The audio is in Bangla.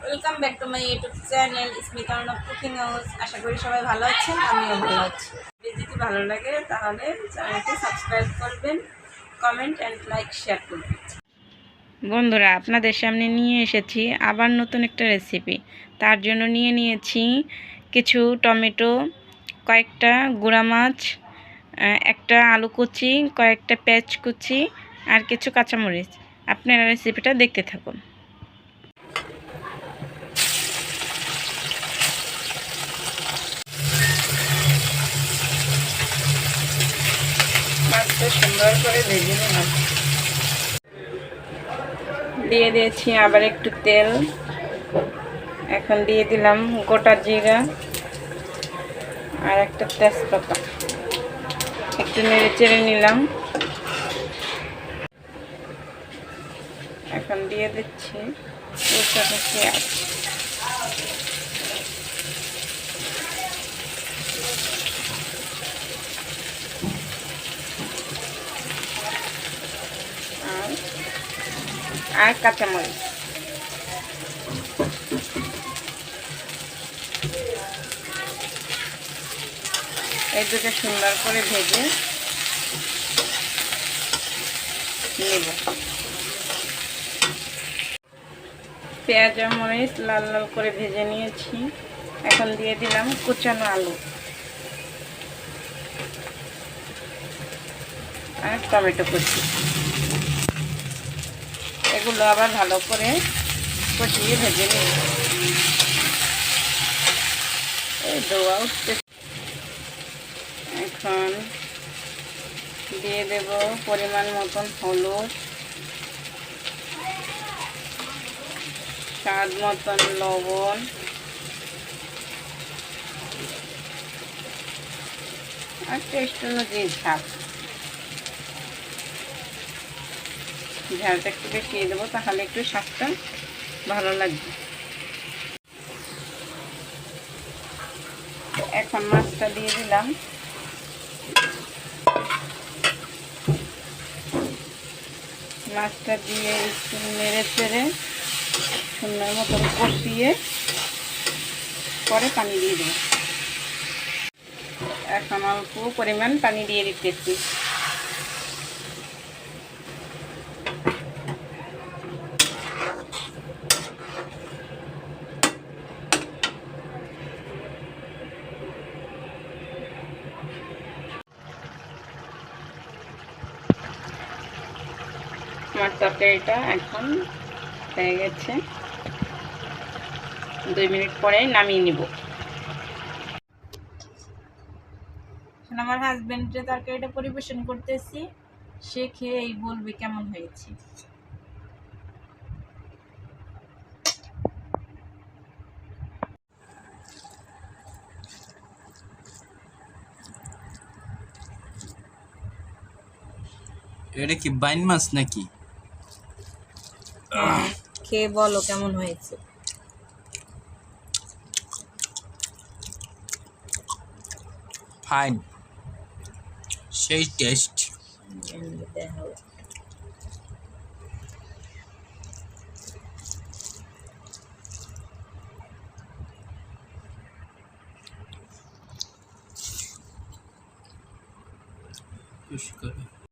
Welcome back to my YouTube channel Smita Arnab cooking house. আশা করি সবাই ভালো আছেন, আমিও ভালো আছি। যদি ভালো লাগে তাহলে চ্যানেলটি সাবস্ক্রাইব করবেন, কমেন্ট অ্যান্ড লাইক শেয়ার করবেন। বন্ধুরা, আপনাদের সামনে নিয়ে এসেছি আবার নতুন একটা রেসিপি। তার জন্য নিয়ে নিয়েছি কিছু টমেটো, কয়েকটা গুঁড়া মাছ, একটা আলু কুচি, কয়েকটা পেঁয়াজ কুচি আর কিছু কাঁচামরিচ। আপনারা রেসিপিটা দেখতে থাকুন। মাছটা সুন্দর করে ভেজে নিলাম। দিয়ে দিয়েছি আবার একটু তেল। এখন দিয়ে দিলাম গোটা জিরা আর একটা তেজপাতা। একটু নেড়ে চেড়ে নিলাম। এখন দিয়ে দিচ্ছি কুচানো পেঁয়াজ। আর কাঁচামরিচ। এই দুটো সুন্দর করে ভেজে নেব। পেঁয়াজ আর মরিচ লাল লাল করে ভেজে নিয়েছি। এখন দিয়ে দিলাম কুচানো আলু আর টমেটো কুচি। এগুলো আবার ভালো করে কষিয়ে ভেজে নিব। এই ধোয়া উঠতে। এখন দিয়ে দেব পরিমাণ মতন হলুদ, স্বাদ মতন লবণ, আর টেস্ট অনুযায়ী ঝাল। ঝালটা একটু বেশি দেবো, তাহলে একটু স্বাদটা ভালো লাগবে। এখন মাছটা দিয়ে দিলাম। মাছটা দিয়ে একটু নেড়ে চেড়ে সুন্দর মতন কষিয়ে পরে পানি দিয়ে দেবো। এখন অল্প পরিমাণ পানি দিয়ে দিতেছি। আমার তরকারিটা এখন হয়ে গেছে। 2 মিনিট পরে নামিয়ে নিব। আমার হাজবেন্ডের তরকারিটা পরিবেশন করতেছি, সে খেয়ে এই বলবে কেমন হয়েছে। এটা কি বাইন মাছ নাকি? খেয়ে বলো কেমন হয়েছে। ফাইন, সেই টেস্ট। পুষ্কর